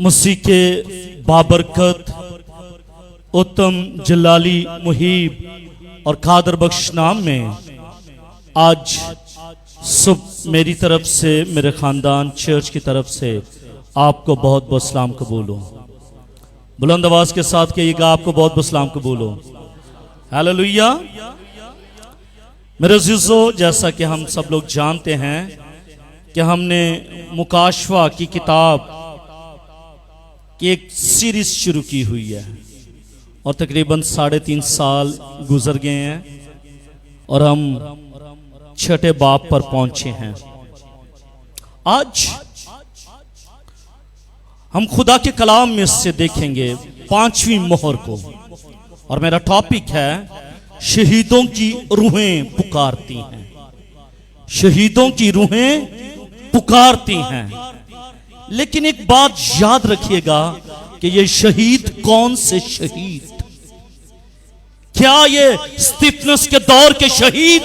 मसीह के बाबरकत उत्तम जलाली मुहीब और कादर बख्श नाम में आज सुबह मेरी तरफ से, मेरे खानदान चर्च की तरफ से आपको बहुत बहुत सलाम कबूल हो। बुलंद आवाज के साथ कहिएगा, आपको बहुत बहुत सलाम कबूल हो। हालेलुया। मेरे अज़ीज़ों, जैसा कि हम सब लोग जानते हैं कि हमने मुकाशवा की किताब की एक सीरीज शुरू की हुई है और तकरीबन 3.5 साल गुजर गए हैं और हम छठे बाब पर पहुंचे हैं। आज हम खुदा के कलाम में से देखेंगे 5वीं मोहर को और मेरा टॉपिक है शहीदों की रूहें पुकारती हैं। शहीदों की रूहें पुकारती हैं। लेकिन एक बात याद रखिएगा कि ये शहीद कौन से शहीद? क्या ये स्तिफनस के दौर के शहीद?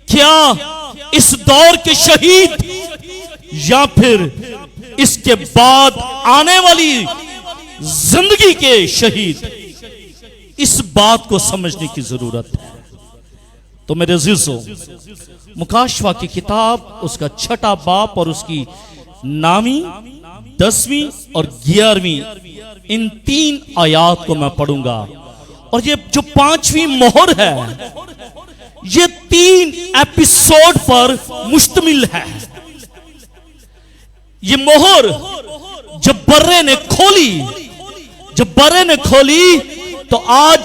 क्या इस दौर के शहीद? या फिर इसके बाद आने वाली जिंदगी के शहीद? इस बात को समझने की जरूरत है। तो मेरे अज़ीज़ों, मुकाशवा की किताब उसका छठा बाब और उसकी नामी 10वीं और 11वीं इन 3 आयात को मैं पढ़ूंगा। और ये जो 5वीं मोहर है ये 3 एपिसोड पर मुश्तमिल है। ये मोहर जब बर्रे ने खोली तो आज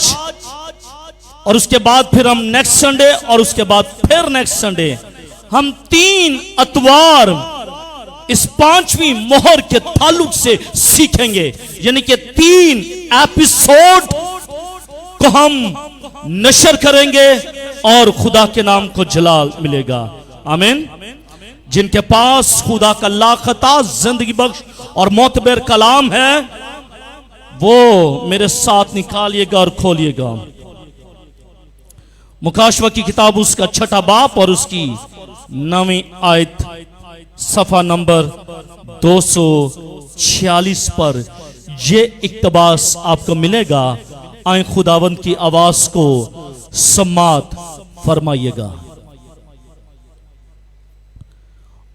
और उसके बाद फिर हम नेक्स्ट संडे और उसके बाद फिर नेक्स्ट संडे हम 3 अतवार इस 5वीं मोहर के ताल्लुक से सीखेंगे। यानी कि 3 एपिसोड को हम नशर करेंगे और खुदा के नाम को जलाल मिलेगा। आमीन। जिनके पास खुदा का लाखता जिंदगी बख्श और मोतबर कलाम है वो मेरे साथ निकालिएगा और खोलिएगा। मुकाशवा की किताब उसका छठा बाब और उसकी 9वीं आयत, सफा नंबर 246 पर ये इक्तबास आपको मिलेगा। आए खुदावंद की आवाज को सम्मात फरमाइएगा।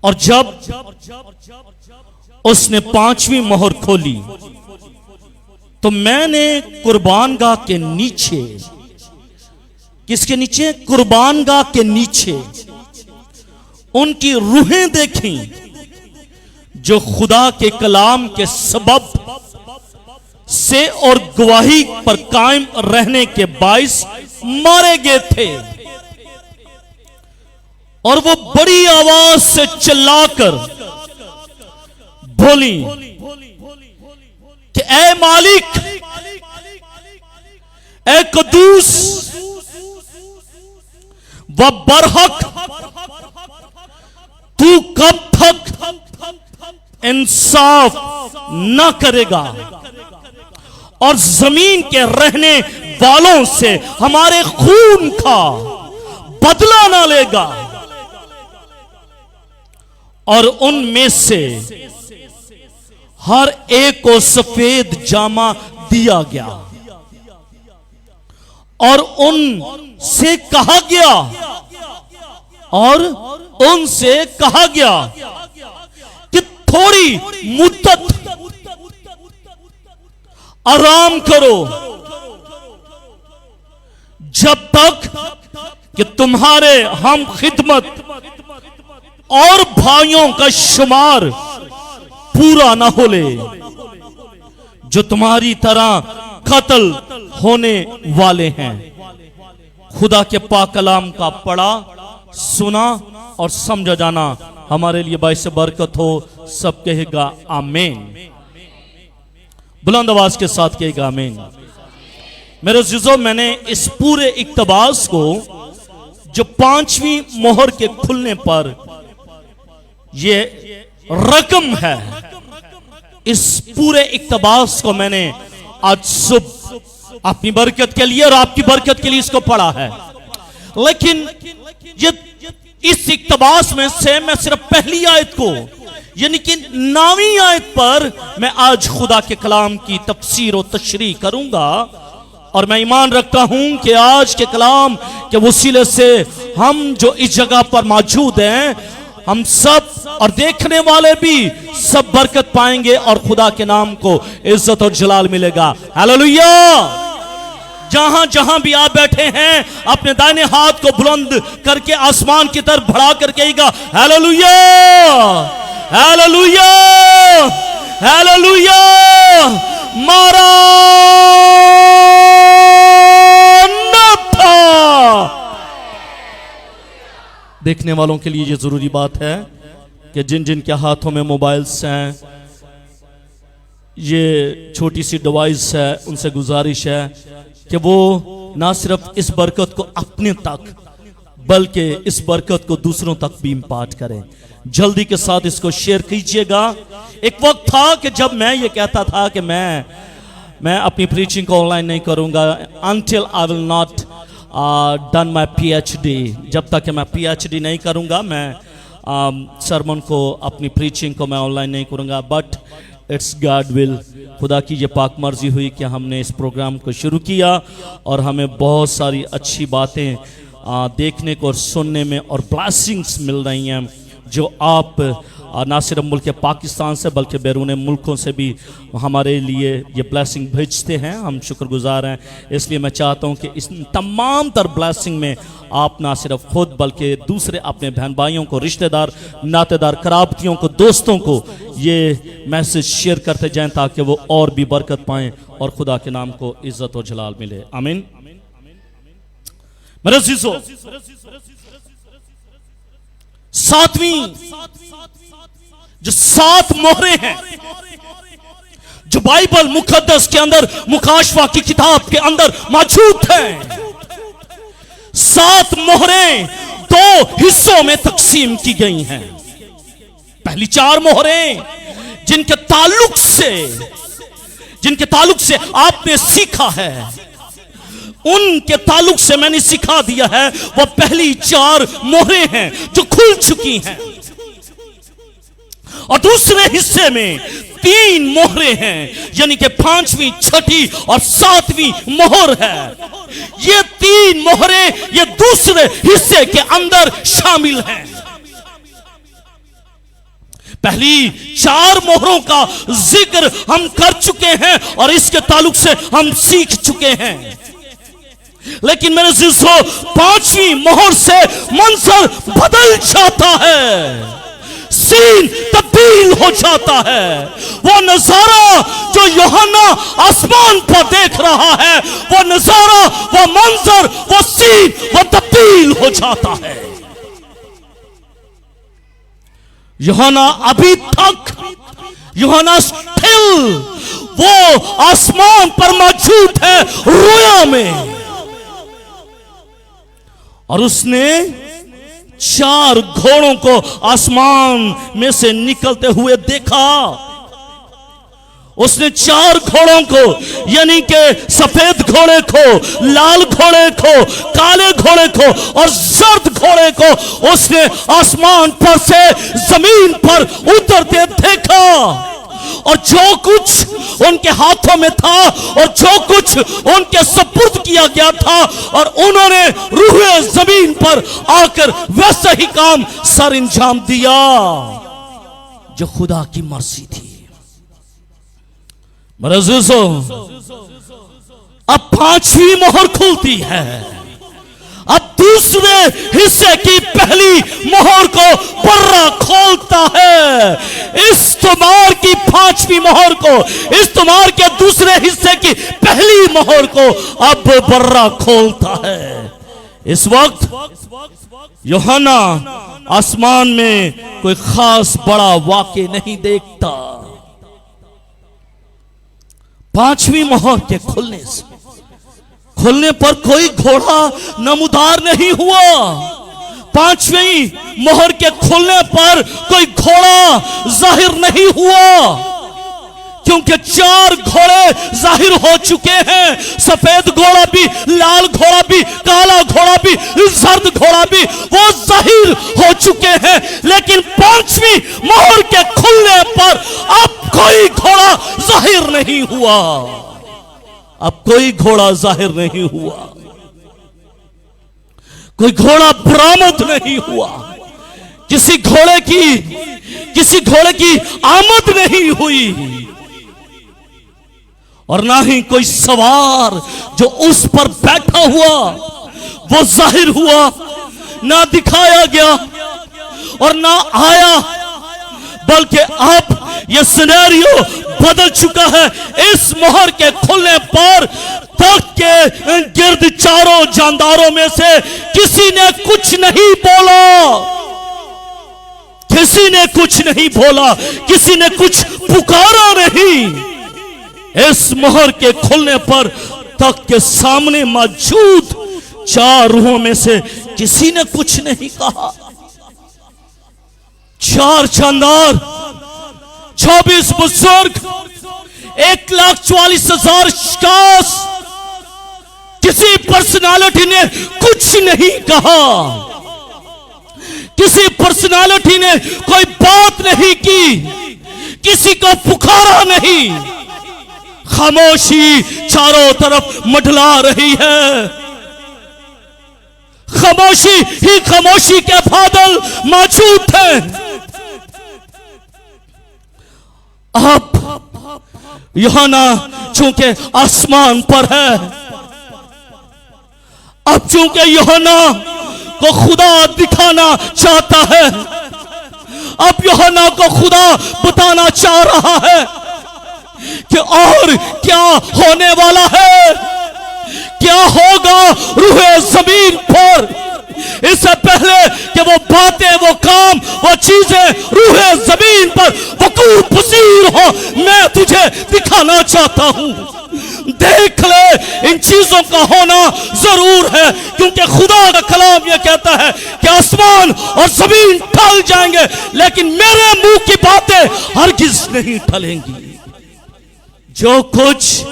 और जब उसने 5वीं मोहर खोली तो मैंने कुर्बानगाह के नीचे, किसके नीचे? कुर्बानगाह के नीचे उनकी रूहें देखी जो खुदा के कलाम के सबब से और गवाही पर कायम रहने के बाइस मारे गए थे। और वो बड़ी आवाज से चिल्लाकर बोली कि ऐ मालिक, ऐ कदूस व बरहक, तू कब तक इंसाफ न करेगा और जमीन के रहने वालों से हमारे खून का बदला न लेगा? और उनमें से हर एक को सफेद जामा दिया गया और उनसे कहा गया कि थोड़ी मुद्दत आराम करो जब तक कि तुम्हारे हम खिदमत और भाइयों का शुमार पूरा ना हो ले जो तुम्हारी तरह कत्ल होने वाले हैं। खुदा के पाक कलाम का पढ़ा, सुना और समझा जाना हमारे लिए बाइस बरकत हो। सब कहेगा आमीन। बुलंद आवाज के साथ कहेगा आमीन। मेरे अज़ीज़ों, मैंने इस पूरे इक्तबास को जो 5वीं मोहर के खुलने पर ये रकम है, इस पूरे इक्तबास को मैंने आज सुबह अपनी बरकत के लिए और आपकी बरकत के लिए इसको पढ़ा है। लेकिन ये इस इक्तबास में से मैं सिर्फ पहली आयत को यानी कि 9वीं आयत पर मैं आज खुदा के कलाम की तफसीर और तशरीह करूंगा। और मैं ईमान रखता हूं कि आज के कलाम के वसीले से हम जो इस जगह पर मौजूद हैं, हम सब और देखने वाले भी सब बरकत पाएंगे और खुदा के नाम को इज्जत और जलाल मिलेगा। हालेलुया। जहां जहां भी आप बैठे हैं, अपने दाहिने हाथ को बुलंद करके आसमान की तरफ बढ़ा करके कहिएगा हालेलुया, हालेलुया, हालेलुया, मारा देखने वालों के लिए ये जरूरी बात है कि जिन जिन के हाथों में मोबाइल्स हैं, ये छोटी सी डिवाइस है, उनसे गुजारिश है कि वो ना सिर्फ इस बरकत को अपने तक बल्कि इस बरकत को दूसरों तक भी इम्पार्ट करें। जल्दी के साथ इसको शेयर कीजिएगा। एक वक्त था कि जब मैं ये कहता था कि मैं अपनी प्रीचिंग को ऑनलाइन नहीं करूंगा until I will not done my PhD। जब तक कि मैं PhD नहीं करूंगा, मैं सरमन को, अपनी प्रीचिंग को मैं ऑनलाइन नहीं करूंगा। बट इट्स गॉड विल, खुदा की ये पाक मर्जी हुई कि हमने इस प्रोग्राम को शुरू किया और हमें बहुत सारी अच्छी बातें देखने को और सुनने में और ब्लेसिंग्स मिल रही हैं, जो आप ना सिर्फ मुल्क पाकिस्तान से बल्कि बैरून मुल्कों से भी हमारे लिए ये ब्लेसिंग भेजते हैं। हम शुक्रगुजार हैं। इसलिए मैं चाहता हूँ कि इस तमाम तर ब्लेसिंग में आप ना सिर्फ खुद बल्कि दूसरे अपने बहन भाइयों को, रिश्तेदार, नातेदार, कराबतियों को, दोस्तों को ये मैसेज शेयर करते जाएं ताकि वो और भी बरकत पाएं और खुदा के नाम को इज्जत और जलाल मिले। आमीन। मेरे अज़ीज़ों, 7वीं जो 7 मोहरें हैं जो बाइबल मुकद्दस के अंदर, मुकाशवा की किताब के अंदर मौजूद हैं, 7 मोहरें 2 हिस्सों में तकसीम की गई हैं। पहली 4 मोहरें जिनके ताल्लुक से आपने सीखा है, उनके ताल्लुक से मैंने सिखा दिया है, वो पहली 4 मोहरें हैं जो खुल चुकी हैं। और दूसरे हिस्से में 3 मोहरें हैं, यानी कि 5वीं, 6ठी और 7वीं मोहर है। ये 3 मोहरें ये दूसरे हिस्से के अंदर शामिल हैं। पहली 4 मोहरों का जिक्र हम कर चुके हैं और इसके ताल्लुक से हम सीख चुके हैं। लेकिन मेरे अज़ीज़ों, 5वीं मोहर से मंजर बदल जाता है, सीन तब्दील हो जाता है। वो नजारा जो यूहन्ना आसमान पर देख रहा है, वो नजारा, वो मंजर, वो सीन, वो तब्दील हो जाता है। यूहन्ना अभी तक, यूहन्ना स्टिल वो आसमान पर मौजूद है रोया में, और उसने 4 घोड़ों को आसमान में से निकलते हुए देखा। उसने 4 घोड़ों को, यानी कि सफेद घोड़े को, लाल घोड़े को, काले घोड़े को और जर्द घोड़े को उसने आसमान पर से जमीन पर उतरते देखा। और जो कुछ उनके हाथों में था और जो कुछ उनके सुपुर्द किया गया था, और उन्होंने रूहे जमीन पर आकर वैसा ही काम सर अंजाम दिया जो खुदा की मर्जी थी। मेरे अज़ीज़ों, अब 5वीं मोहर खुलती है। अब दूसरे हिस्से की पहली मोहर को बर्रा खोलता है। इस तुमार की 5वीं मोहर को, इस तुमार के दूसरे हिस्से की पहली मोहर को अब बर्रा खोलता है। इस वक्त यूहन्ना आसमान में कोई खास बड़ा वाक़या नहीं देखता। 5वीं मोहर के खुलने पर कोई घोड़ा नमूदार नहीं हुआ। 5वीं मोहर के खुलने पर कोई घोड़ा जाहिर नहीं हुआ, क्योंकि 4 घोड़े जाहिर हो चुके हैं। सफेद घोड़ा भी, लाल घोड़ा भी, काला घोड़ा भी, जर्द घोड़ा भी, वो जाहिर हो चुके हैं। लेकिन पांचवी मोहर के खुलने पर अब कोई घोड़ा जाहिर नहीं हुआ, अब कोई घोड़ा जाहिर नहीं हुआ, कोई घोड़ा बरामद नहीं हुआ, किसी घोड़े की आमद नहीं हुई, और ना ही कोई सवार जो उस पर बैठा हुआ वो जाहिर हुआ, ना दिखाया गया और ना आया, बल्कि अब यह सिनेरियो बदल चुका है। इस मोहर के खुलने पर तख्त के गिर्द चारों जानदारों में से किसी ने कुछ नहीं बोला, किसी ने कुछ नहीं बोला, किसी ने कुछ पुकारा नहीं। इस मोहर के खुलने पर तख्त के सामने मौजूद चार रूहों में से किसी ने कुछ नहीं कहा। चार जानदार, 24 बुजुर्ग, 1,44,000 शिकास, किसी पर्सनालिटी ने कुछ नहीं कहा, किसी पर्सनालिटी ने कोई बात नहीं की, किसी को पुकारा नहीं। खामोशी चारों तरफ मंडला रही है, खामोशी ही खामोशी के बादल मौजूद हैं। अब यूहन्ना चूंकि आसमान पर है, अब चूंकि यूहन्ना को खुदा दिखाना चाहता है, अब यूहन्ना को खुदा बताना चाह रहा है कि और क्या होने वाला है, क्या होगा रूहे जमीन पर। इससे पहले कि वो बातें, वो काम, वो चीजें रूहे जमीन पर वकूअ पज़ीर हो, मैं तुझे दिखाना चाहता हूं। देख ले, इन चीजों का होना जरूर है, क्योंकि खुदा का कलाम यह कहता है कि आसमान और जमीन टल जाएंगे, लेकिन मेरे मुंह की बातें हरगिज नहीं टलेंगी। जो कुछ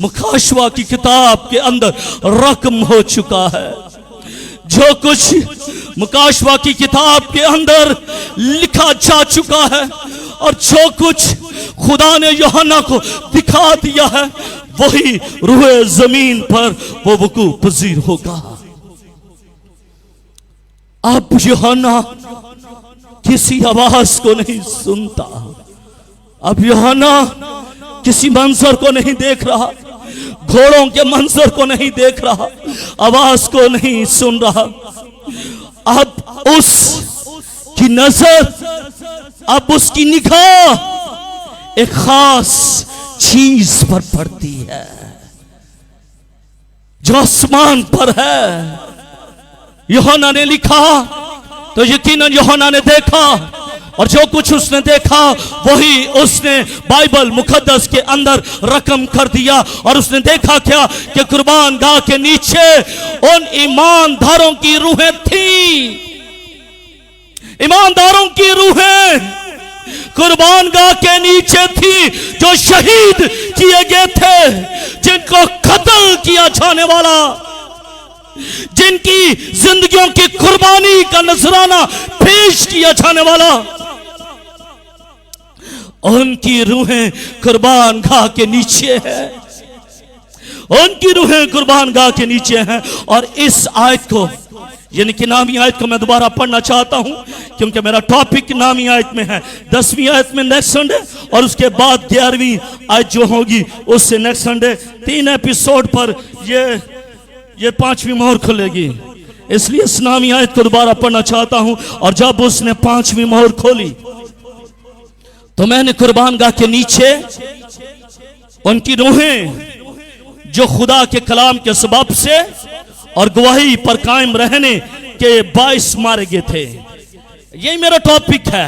मुकाशवा की किताब के अंदर रकम हो चुका है, जो कुछ मुकाशवा की किताब के अंदर लिखा जा चुका है, और जो कुछ खुदा ने यूहन्ना को दिखा दिया है, वही रूहे जमीन पर वो वकूअ पज़ीर होगा। अब यूहन्ना किसी आवाज को नहीं सुनता, अब यूहन्ना किसी मंजर को नहीं देख रहा, घोड़ों के मंजर को नहीं देख रहा, आवाज को नहीं सुन रहा। अब उसकी नजर, अब उसकी निगाह एक खास चीज पर पड़ती है जो आसमान पर है। यूहन्ना ने लिखा तो यकीनन यूहन्ना ने देखा, और जो कुछ उसने देखा वही उसने बाइबल मुकद्दस के अंदर रकम कर दिया। और उसने देखा क्या कि कुर्बान गाह के नीचे उन ईमानदारों की रूहें थी, ईमानदारों की रूहें कुर्बान गाह के नीचे थी, जो शहीद किए गए थे, जिनको कत्ल किया जाने वाला, जिनकी जिंदगियों की कुर्बानी का नजराना पेश किया जाने वाला, उनकी रूहें कुर्बान गाह के नीचे है, उनकी रूहें कुर्बान गाह के नीचे हैं। और इस आयत को, यानी कि नामी आयत को मैं दोबारा पढ़ना चाहता हूं, क्योंकि मेरा टॉपिक नामी आयत में है। 10वीं आयत में नेक्स्ट संडे, और उसके बाद 11वीं आयत जो होगी उससे नेक्स्ट संडे। 3 एपिसोड पर ये 5वीं मोहर खुलेगी, इसलिए इस नामी आयत को दोबारा पढ़ना चाहता हूं। और जब उसने 5वीं मोहर खोली तो मैंने कुर्बान गाह के नीचे उनकी रूहें जो खुदा के कलाम के सबब से और गवाही पर कायम रहने के बाइस मारे गए थे। यही मेरा टॉपिक है,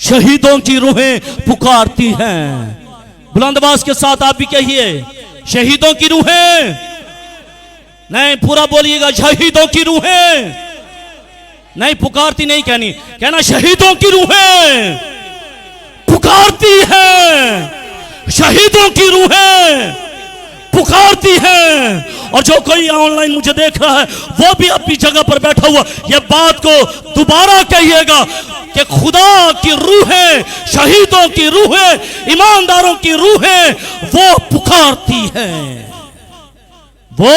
शहीदों की रूहें पुकारती हैं। बुलंद आवाज के साथ आप भी कहिए, शहीदों की रूहें। नहीं, पूरा बोलिएगा, शहीदों की रूहें। नहीं, पुकारती नहीं कहनी, कहना शहीदों की रूहें पुकारती हैं, शहीदों की रूहें पुकारती हैं। और जो कोई ऑनलाइन मुझे देख रहा है वो भी अपनी जगह पर बैठा हुआ ये बात को दोबारा कहिएगा कि खुदा की रूहें, शहीदों की रूहें, ईमानदारों की रूहें वो पुकारती हैं, वो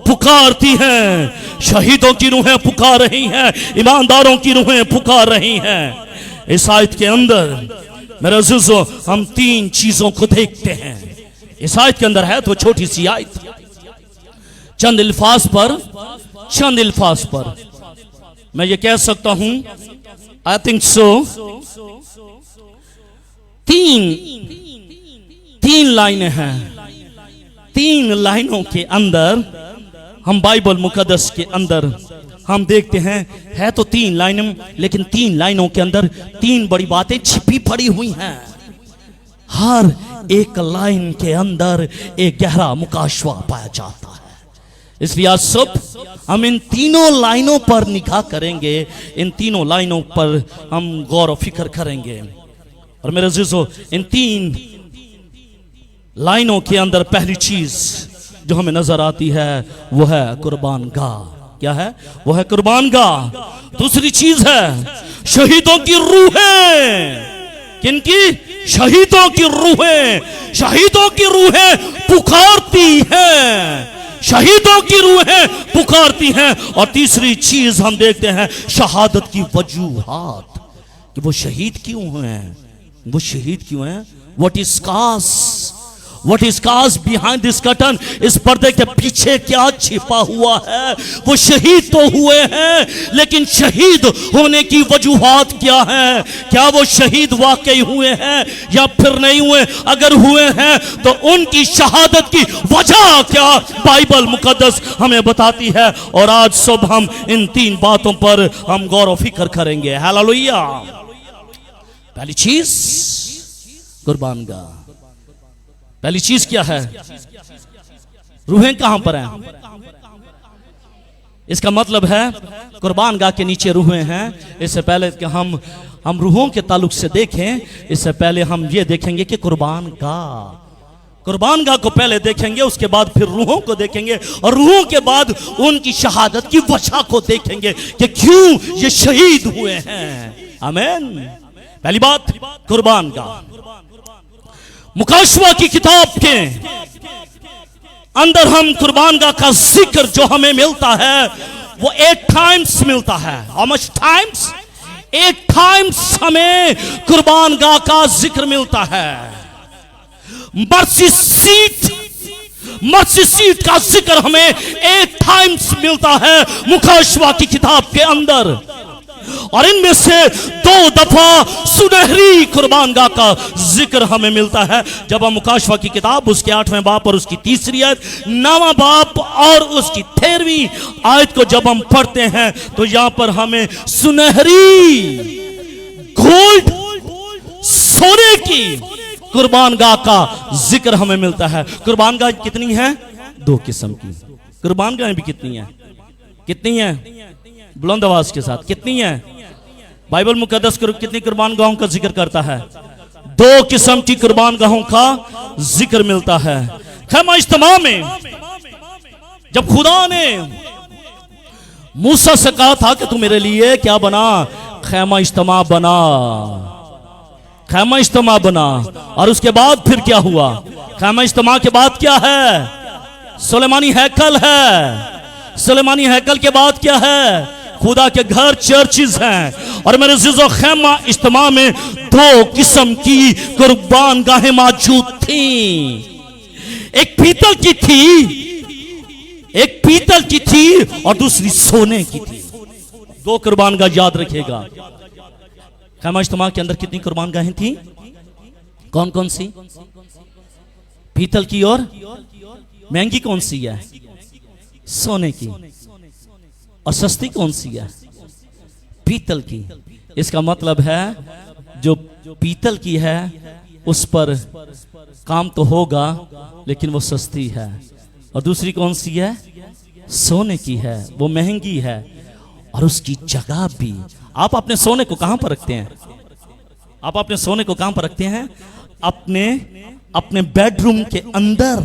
पुकारती हैं। शहीदों की रूहें पुकार रही हैं, ईमानदारों की रूहें पुकार रही हैं। इस आयत के अंदर मेरे अज़ीज़ों हम तीन चीजों को देखते हैं। इस आयत के अंदर है तो छोटी सी आयत, चंद अल्फाज पर मैं ये कह सकता हूं, आई थिंक सो, तीन लाइनें हैं। तीन लाइनों के अंदर हम बाइबल मुकद्दस के अंदर हम देखते हैं, है तो तीन लाइनें, लेकिन तीन लाइनों के अंदर तीन बड़ी बातें छिपी पड़ी हुई हैं। हर एक लाइन के अंदर एक गहरा मुकाशवा पाया जाता है। इसलिए आज सब हम इन तीनों लाइनों पर निगाह करेंगे, इन तीनों लाइनों पर हम गौर और फिक्र करेंगे। और मेरे अज़ीज़ों, इन तीन लाइनों के अंदर पहली चीज जो हमें नजर आती है वो है कुर्बान गाह। क्या है? वो है कुर्बान गाह। दूसरी चीज है शहीदों की रूहें। किनकी? शहीदों की रूहें। शहीदों की रूहें पुकारती हैं, शहीदों की रूहें पुकारती हैं। और तीसरी चीज हम देखते हैं शहादत की वजूहात, कि वो शहीद क्यों हैं, वो शहीद क्यों हैं। What is cause, What is cause behind this curtain? इस पर्दे के पीछे क्या छिपा हुआ है। वो शहीद तो हुए हैं, लेकिन शहीद होने की वजूहात क्या है? क्या वो शहीद वाकई हुए हैं या फिर नहीं हुए? अगर हुए हैं तो उनकी शहादत की वजह क्या बाइबल मुकद्दस हमें बताती है। और आज सब हम इन तीन बातों पर हम गौर और फिक्र करेंगे। हालेलुया। पहली चीज कुर्बान गाह। पहली चीज क्या है? रूहें कहां पर हैं? इसका मतलब है कुर्बान गाह के नीचे रूहें हैं। इससे पहले कि हम रूहों के ताल्लुक से देखें, इससे पहले हम ये देखेंगे कि कुर्बान गाह को पहले देखेंगे, उसके बाद फिर रूहों को देखेंगे, और रूहों के बाद उनकी शहादत की वजह को देखेंगे कि क्यों ये शहीद हुए हैं। आमीन। पहली बात कुर्बान गाह। मुकाशवा की किताब के अंदर हम कुर्बान गाह का जिक्र जो हमें मिलता है वो 8 टाइम्स मिलता है। How much times? 8 टाइम्स हमें कुर्बान गाह का जिक्र मिलता है। मर्सी सीट का जिक्र हमें 8 टाइम्स मिलता है मुकाशवा की किताब के अंदर। और इनमें से 2 दफा सुनहरी कुर्बान गाह का जिक्र हमें मिलता है। जब हम मुकाशवा की किताब उसके 8वें बाप और उसकी 3री आयत, 9वां बाप और उसकी 13वीं आयत को जब हम पढ़ते हैं तो यहां पर हमें सुनहरी गोल्ड, सोने की कुर्बान गाह का जिक्र हमें मिलता है। कुर्बान गाह कितनी है? 2 किस्म की कुर्बान गाह भी कितनी है? कितनी है? बुलंद आवाज के साथ कितनी है? बाइबल मुकद्दस कितनी कुर्बान गाहों का जिक्र करता है? 2 किस्म की कुर्बान गाहों का जिक्र मिलता है। खैमा इज्तिमा में जब खुदा ने मूसा से कहा था कि तू मेरे लिए क्या बना? खैमा इज्तिमा बना, खैमा इज्तिमा बना। और उसके बाद फिर क्या हुआ? खैमा इज्तिमा के बाद क्या है? सुलेमानी हैकल है। सुलेमानी हैकल के बाद क्या है? खुदा के घर, चर्चिज हैं। और मेरे अज़ीज़ों, खैमा इज्तिमा में 2 किस्म की कुर्बान गाहें मौजूद थी। एक पीतल की थी, और दूसरी सोने की थी। 2 कुर्बान गाह याद रखिएगा। खैमा इज्तिमा के अंदर कितनी कुर्बान गाहें थी? कौन कौन सी? पीतल की, और महंगी कौन सी है? सोने की। और सस्ती कौन सी है? पीतल की। इसका मतलब है जो पीतल की है उस पर काम तो होगा लेकिन वो सस्ती है। और दूसरी कौन सी है? सोने की है, वो महंगी है। और उसकी जगह भी, आप अपने सोने को कहां पर रखते हैं? आप अपने सोने को कहां पर रखते हैं? अपने बेडरूम के अंदर,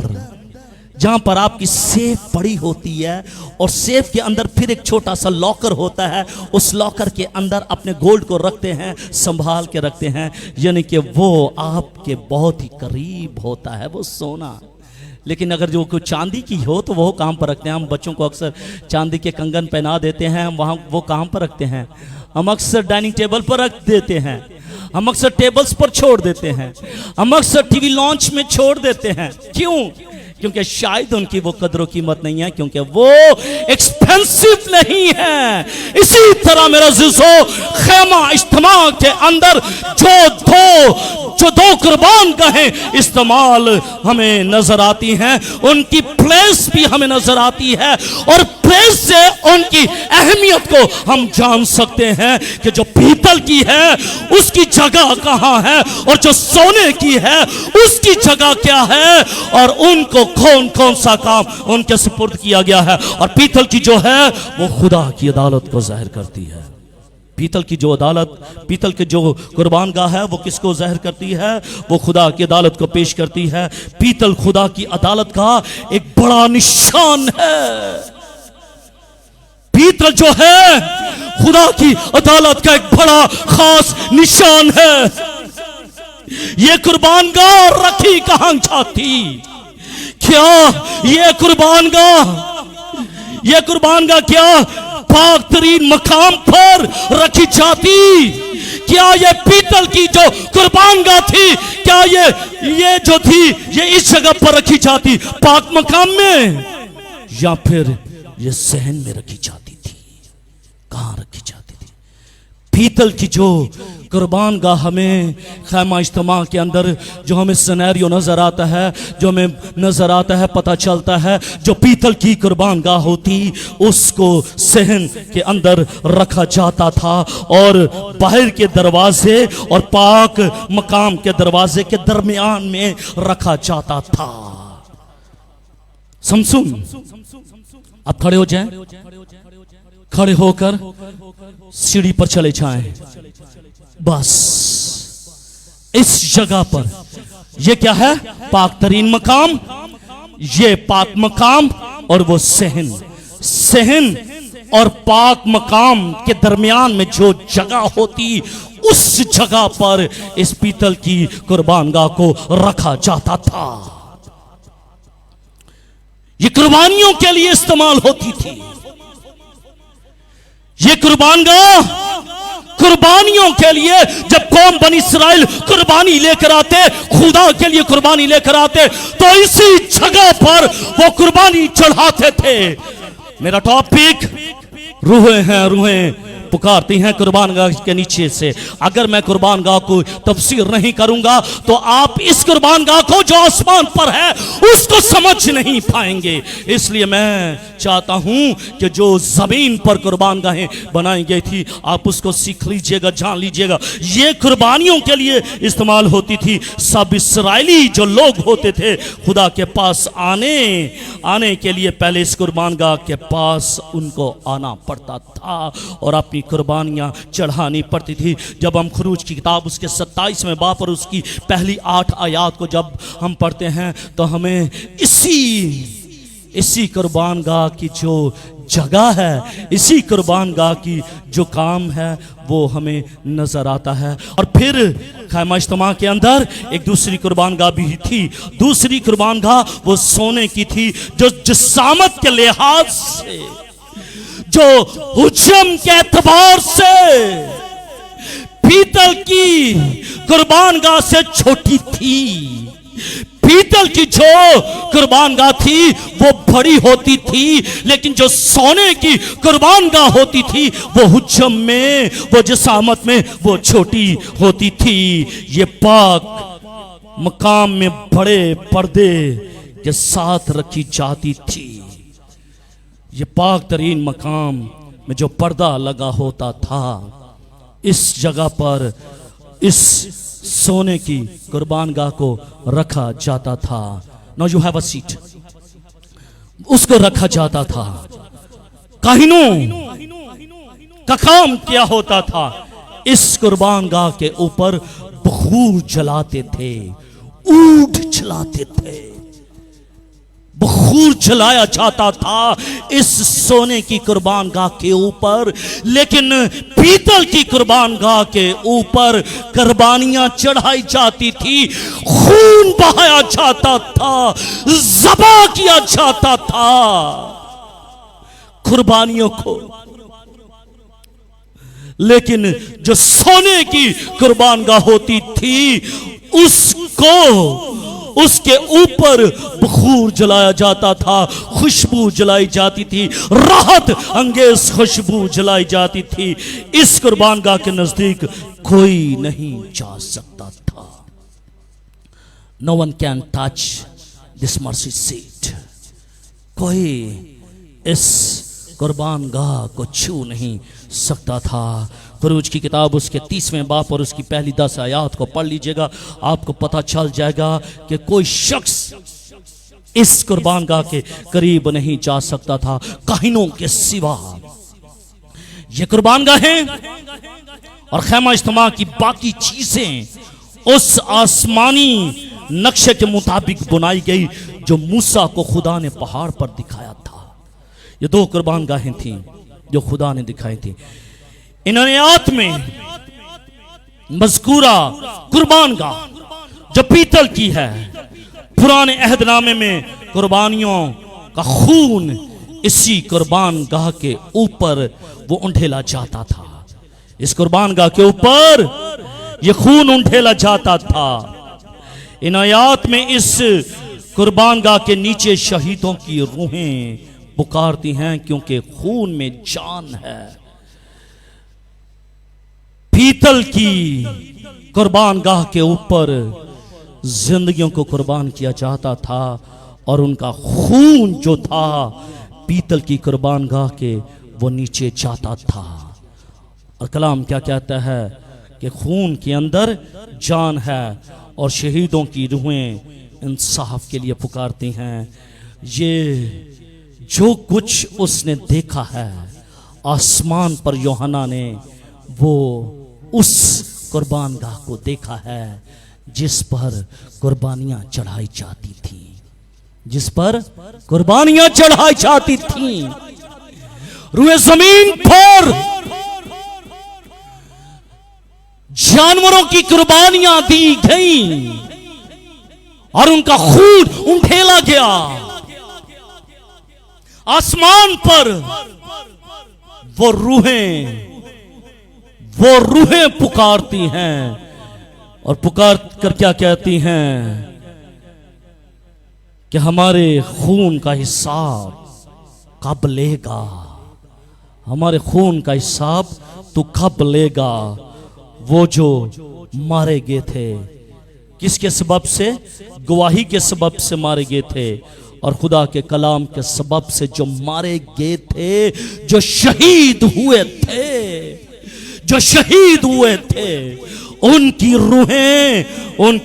जहां पर आपकी सेफ पड़ी होती है और सेफ के अंदर फिर एक छोटा सा लॉकर होता है, उस लॉकर के अंदर अपने गोल्ड को रखते हैं, संभाल के रखते हैं, यानी कि वो आपके बहुत ही करीब होता है वो सोना। लेकिन अगर जो कोई चांदी की हो तो वो काम पर रखते हैं। हम बच्चों को अक्सर चांदी के कंगन पहना देते हैं, हम वहाँ वो काम पर रखते हैं। हम अक्सर डाइनिंग टेबल पर रख देते हैं, हम अक्सर टेबल्स पर छोड़ देते हैं, हम अक्सर टीवी लॉन्च में छोड़ देते हैं। क्यों? क्योंकि शायद उनकी वो कदर कीमत नहीं है, क्योंकि वो एक्सपेंसिव नहीं है। इसी तरह मेरा जिसो खेमा इज्तिमा के अंदर जो दो कुर्बान गाहें इस्तेमाल हमें नजर आती हैं, उनकी प्लेस भी हमें नजर आती है और प्लेस से उनकी अहमियत को हम जान सकते हैं कि जो पीतल की है उसकी जगह कहां है और जो सोने की है उसकी जगह क्या है और उनको कौन कौन सा काम उनके सुपुर्द किया गया है। और पीतल की जो है वो खुदा की अदालत को जाहिर करती है। पीतल की जो अदालत, पीतल की जो कुर्बान गाह है वो किसको जाहिर करती है? वो खुदा की अदालत को पेश करती है। पीतल खुदा की अदालत का एक बड़ा निशान है। पीतल जो है खुदा की अदालत का एक बड़ा खास निशान है। ये कुर्बान गाह रखी कहां जाती? क्या ये कुर्बान गाह क्या पाक तरीन मकाम पर रखी जाती? क्या ये पीतल की जो कुर्बान गाह थी, क्या ये जो थी ये इस जगह पर रखी जाती पाक मकाम में, या फिर ये सहन में रखी जाती थी? कहां रखी जाती थी? पीतल की जो कुर्बान गाह हमें खैमा इज्तिमा के अंदर जो हमें सिनेरियो नजर आता है, जो हमें नजर आता है, पता चलता है, जो पीतल की कुर्बान गाह होती उसको सहन के अंदर रखा जाता था और बाहर के दरवाजे और पाक मकाम के दरवाजे के दरमियान में रखा जाता था। समसून आप खड़े हो जाएं, खड़े होकर सीढ़ी पर चले जाएं। बस इस जगह पर ये क्या है? पाक तरीन मकाम। ये पाक मकाम और वो सहन और पाक मकाम के दरमियान में जो जगह होती उस जगह पर इस पीतल की कुर्बान गाह को रखा जाता था। ये कुर्बानियों के लिए इस्तेमाल होती थी। ये कुर्बान गाह कुर्बानियों के लिए, जब कौम बनी इस्राइल कुर्बानी लेकर आते, खुदा के लिए कुर्बानी लेकर आते, तो इसी जगह पर वो कुर्बानी चढ़ाते थे। मेरा टॉपिक रूहें हैं, रूहें पुकारती हैं कुर्बान गाह के नीचे से। अगर मैं कुर्बान गाह को तफसीर नहीं करूंगा तो आप इस कुर्बान गाह को जो आसमान पर है उसको समझ नहीं पाएंगे। इसलिए मैं चाहता हूं कि जो जमीन पर कुर्बान गाहें बनाई गई थी आप उसको सीख लीजिएगा, जान लीजिएगा। ये कुर्बानियों के लिए इस्तेमाल होती थी। सब इस्राएली जो लोग होते थे खुदा के पास आने के लिए पहले इस कुर्बान गाह के पास उनको आना पड़ता था और अपनी कुर्बानियां चढ़ानी पड़ती थी। जब हम खुरूज की किताब उसके 27वें बाब और उसकी पहली 8 आयात को जब हम पढ़ते हैं तो हमें इसी कुर्बान गाह की जो जगह है, इसी कुर्बान गाह की जो काम है वो हमें नजर आता है। और फिर खैमा इज्तिमा के अंदर एक दूसरी कुर्बान गाह भी थी। दूसरी कुर्बान गाह वो सोने की थी, जो जिसामत के लिहाज से, जो हुज्जम के एतबार से पीतल की कुर्बान गाह से छोटी थी। पीतल की जो कुर्बान गाह थी वो बड़ी होती थी, लेकिन जो सोने की कुर्बान गाह होती थी वो हुज्जम में, वो जिसामत में वो छोटी होती थी। ये पाक मकाम में बड़े पर्दे के साथ रखी जाती थी। ये पाक तरीन मकाम में जो पर्दा लगा होता था, इस जगह पर इस सोने की कुर्बान गाह को रखा जाता था। Now you have a seat. उसको रखा जाता था। काहिनों का काम क्या होता था? इस कुर्बान गाह के ऊपर बखूर जलाते थे, ऊंट जलाते थे। बखूर बखूर जलाया जाता था इस सोने की कुर्बान गाह के ऊपर, लेकिन पीतल की कुर्बान गाह के ऊपर कुर्बानियां चढ़ाई जाती थी, खून बहाया जाता था, ज़बा किया जाता था कुर्बानियों को। लेकिन जो सोने की कुर्बान गाह होती थी उसको, उसके ऊपर बखूर जलाया जाता था, खुशबू जलाई जाती थी, राहत अंगेज खुशबू जलाई जाती थी। इस कुर्बान गाह के नजदीक कोई नहीं जा सकता था। No one can touch this mercy seat. कोई इस कुर्बान गाह को छू नहीं सकता था। खुरूज की किताब उसके 30वें बाब और उसकी पहली 10 आयात को पढ़ लीजिएगा, आपको पता चल जाएगा कि कोई शख्स इस कुर्बान गाह के करीब नहीं जा सकता था काहिनों के सिवा। ये कुर्बान गाहें और खैमा इज्तिमा की बाकी चीजें उस आसमानी नक्शे के मुताबिक बुनाई गई जो मूसा को खुदा ने पहाड़ पर दिखाया था। ये 2 कुर्बान गाहें थीं जो खुदा ने दिखाई थी। इन्होंने आयत में मज़कूरा कुर्बान गाह जो पीतल की है, पुराने अहदनामे में कुर्बानियों का खून इसी कुर्बान गाह के ऊपर वो उंडेला जाता था। इस कुर्बान गाह के ऊपर ये खून उंडेला जाता था। इन आयात में इस कुर्बान गाह के नीचे शहीदों की रूहें पुकारती हैं, क्योंकि खून में जान है। पीतल की कुर्बान गाह के ऊपर जिंदगियों को कुर्बान किया जाता था और उनका खून जो था पीतल की कुर्बान गाह के वो नीचे जाता था। और कलाम क्या कहता है कि खून के अंदर जान है और शहीदों की रूहें इंसाफ के लिए पुकारती हैं। ये जो कुछ उसने देखा है आसमान पर यूहन्ना ने, वो उस कुर्बान गाह को देखा है जिस पर कुर्बानियां चढ़ाई जाती थी, जिस पर कुर्बानियां चढ़ाई जाती थी। रूए जमीन पर जानवरों की कुर्बानियां दी गई और उनका खून उंडेला गया। आसमान पर वो रूहें पुकारती हैं और पुकार कर क्या कहती हैं कि हमारे खून का हिसाब कब लेगा, हमारे खून का हिसाब तू कब लेगा। वो जो मारे गए थे किसके सबब से? गवाही के सबब से मारे गए थे और खुदा के कलाम के सबब से जो मारे गए थे, जो शहीद हुए थे, जो शहीद हुए थे, उनकी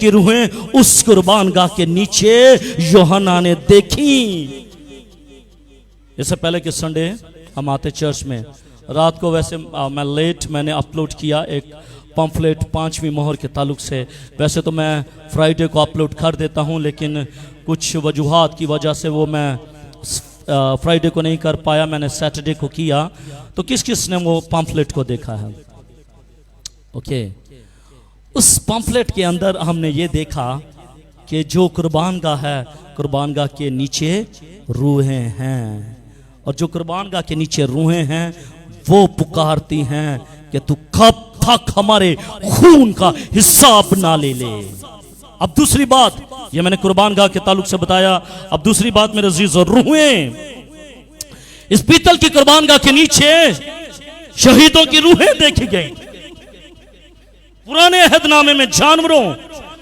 रूहें उस कुर्बान गाह के नीचे यूहन्ना ने देखी। इससे पहले कि संडे हम आते चर्च में, रात को वैसे मैंने अपलोड किया एक पम्फलेट 5वीं मोहर के ताल्लुक से। वैसे तो मैं फ्राइडे को अपलोड कर देता हूं, लेकिन कुछ वजूहात की वजह से वो मैं फ्राइडे को नहीं कर पाया, मैंने सैटरडे को किया। तो किस किस ने वो पम्फलेट को देखा है? ओके, उस पम्फलेट के अंदर हमने ये देखा कि जो कुर्बान गाह है, कुर्बान गाह के नीचे रूहें हैं, और जो कुर्बान गाह के नीचे रूहें हैं वो पुकारती हैं कि तू कब तक हमारे खून का हिसाब ना ले ले। अब दूसरी बात, ये मैंने कुर्बान गाह के ताल्लुक से बताया। अब दूसरी बात मेरे अजीज और रूहें, इस पीतल की कुर्बान गाह के नीचे शहीदों की रूहें देखी गई। पुराने अहदनामे में जानवरों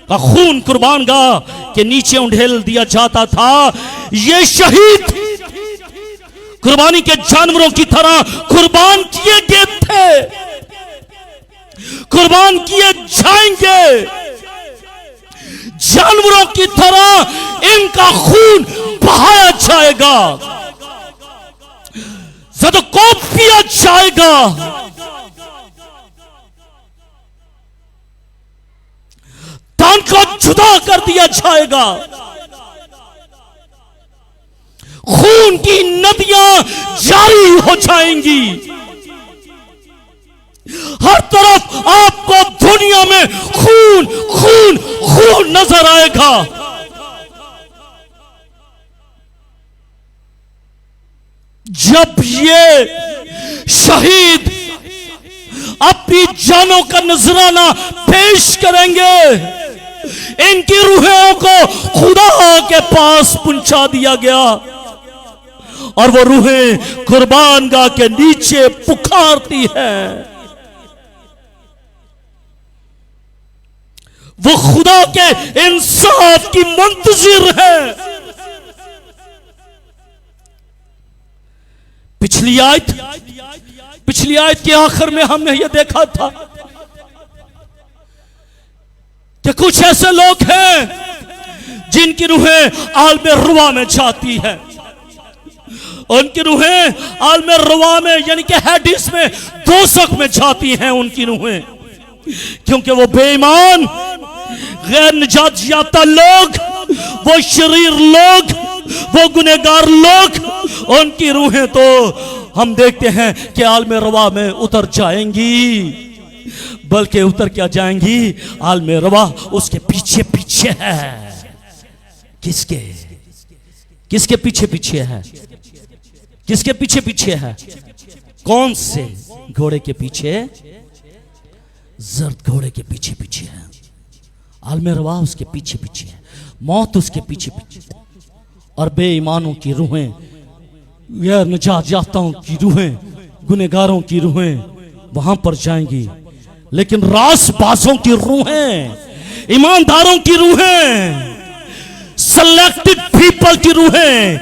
का खून कुर्बान गाह के नीचे उंडेल दिया जाता था। ये शहीद कुर्बानी के जानवरों की तरह कुर्बान किए गए थे, कुर्बान किए जाएंगे। जानवरों की तरह इनका खून बहाया जाएगा, ज़दको पिया जाएगा। दान को जुदा कर दिया जाएगा। खून की नदियां जारी हो जाएंगी। हर तरफ आपको दुनिया में खून खून खून नजर आएगा। जब ये शहीद अपनी जानों का नजराना पेश करेंगे, इनकी रूहों को खुदा के पास पहुंचा दिया गया और वो रूहें कुर्बानगाह के नीचे पुकारती है। वो खुदा के इंसाफ की मुंतजिर है। पिछली आयत के आखिर में हमने यह देखा था कि कुछ ऐसे लोग हैं जिनकी रूहें आलमे रुआ में जाती है। उनकी रूहें आलमे रुआ में यानी कि हैडिस में, दोज़ख में जाती हैं उनकी रूहें, क्योंकि वो बेईमान, गैर निजात याफ्ता लोग, वो शरीर लोग, वो गुनहगार लोग, उनकी रूहें तो हम देखते हैं कि आलमे रवा में उतर जाएंगी। बल्कि उतर क्या जाएंगी, आलमे रवा उसके पीछे पीछे है। किसके किसके पीछे पीछे है? किसके पीछे पीछे है? कौन से घोड़े के पीछे? जर्द घोड़े के पीछे पीछे है। आलमे रवा उसके पीछे पीछे है। मौत उसके पीछे पीछे, और बेईमानों की रूहें, गैर निजात याफ्ताओं की रूहें, गुनहगारों की रूहें वहां पर जाएंगी। लेकिन रासबाजों की रूहें, ईमानदारों की रूहें, सेलेक्टेड पीपल की रूहें,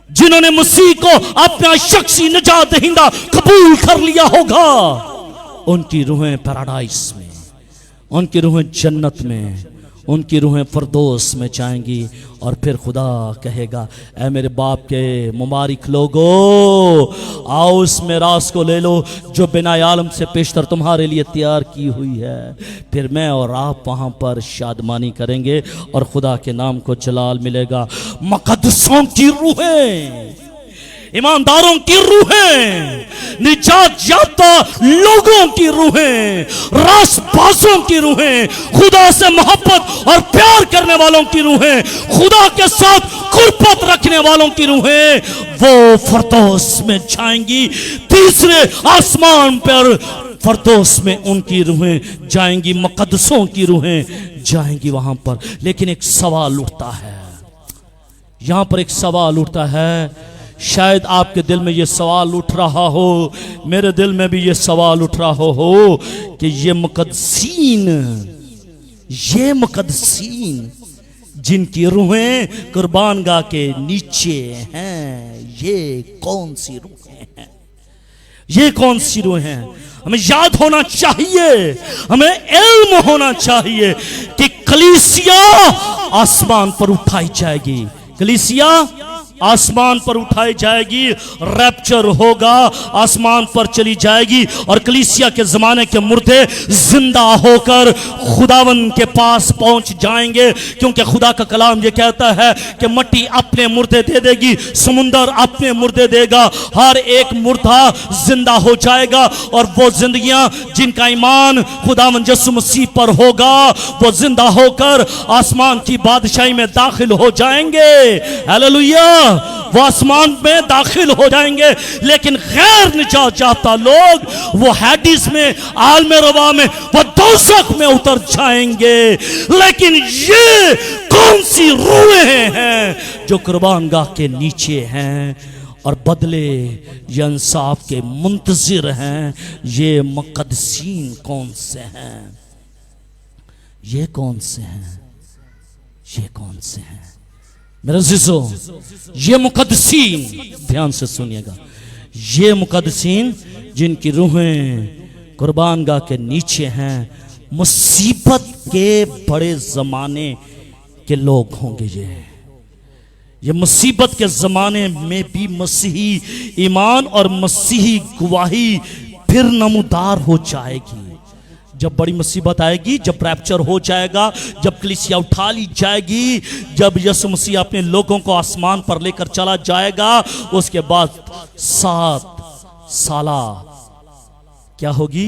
जिन्होंने मसीह को अपना शख्सी निजात दहिंदा कबूल कर लिया होगा, उनकी रूहें पैराडाइस में, उनकी रूहें जन्नत में, उनकी रूहें फरदोस में जाएंगी। और फिर खुदा कहेगा, ऐ मेरे बाप के मुबारक लोगो, आओ उस मिरास को ले लो जो बिना आलम से पेशतर तुम्हारे लिए तैयार की हुई है। फिर मैं और आप वहां पर शादमानी करेंगे और खुदा के नाम को जलाल मिलेगा। मुकद्दसों की रूहें, ईमानदारों की रूहें, निजात याफ्ता लोगों की रूहें, रासबाजों की रूहें, खुदा से मोहब्बत और प्यार करने वालों की रूहें, खुदा के साथ कुर्बत रखने वालों की रूहें, वो फरदौस में जाएंगी। तीसरे आसमान पर फरदौस में उनकी रूहें जाएंगी, मुकद्दसों की रूहें जाएंगी वहां पर। लेकिन एक सवाल उठता है, यहां पर एक सवाल उठता है। शायद आपके दिल में ये सवाल उठ रहा हो, मेरे दिल में भी ये सवाल उठ रहा हो कि ये मुकद्दसीन जिनकी रूहें कुर्बानगाह के नीचे हैं, ये कौन सी रूहें हैं? ये कौन सी रूहें हैं? हमें याद होना चाहिए, हमें इल्म होना चाहिए कि कलीसिया आसमान पर उठाई जाएगी। कलीसिया आसमान पर उठाई जाएगी, रैप्चर होगा, आसमान पर चली जाएगी और कलीसिया के जमाने के मुर्दे जिंदा होकर खुदावन के पास पहुंच जाएंगे। क्योंकि खुदा का कलाम ये कहता है कि मिट्टी अपने मुर्दे दे देगी, समुंदर अपने मुर्दे देगा, हर एक मुर्दा जिंदा हो जाएगा और वो जिंदगियां जिनका ईमान खुदावन यीशु मसीह पर होगा, वो जिंदा होकर आसमान की बादशाही में दाखिल हो जाएंगे। हालेलुया, वो आसमान में दाखिल हो जाएंगे। लेकिन गैर निजात याफ्ता लोग वो हैडिस में, आलमे रवा में, वो दोज़ख में उतर जाएंगे। लेकिन ये कौन सी रूहें हैं जो कुर्बानगाह के नीचे हैं और बदले या इंसाफ के मुंतजिर हैं? ये मुकद्दसीन कौन से हैं? ये कौन से हैं? ये कौन से हैं? मेरे अज़ीज़ों, ये मुकद्दसीन, ध्यान से सुनिएगा, ये मुकद्दसीन जिनकी रूहें कुर्बानगाह के नीचे हैं, मुसीबत के बड़े जमाने के लोग होंगे। ये मुसीबत के जमाने में भी मसीही ईमान और मसीही गवाही फिर नमूदार हो जाएगी। जब बड़ी मुसीबत आएगी, जब रैप्चर हो जाएगा, जब कलीसिया उठा ली जाएगी, जब यीशु मसीह अपने लोगों को आसमान पर लेकर चला जाएगा, उसके बाद 7 साला क्या होगी?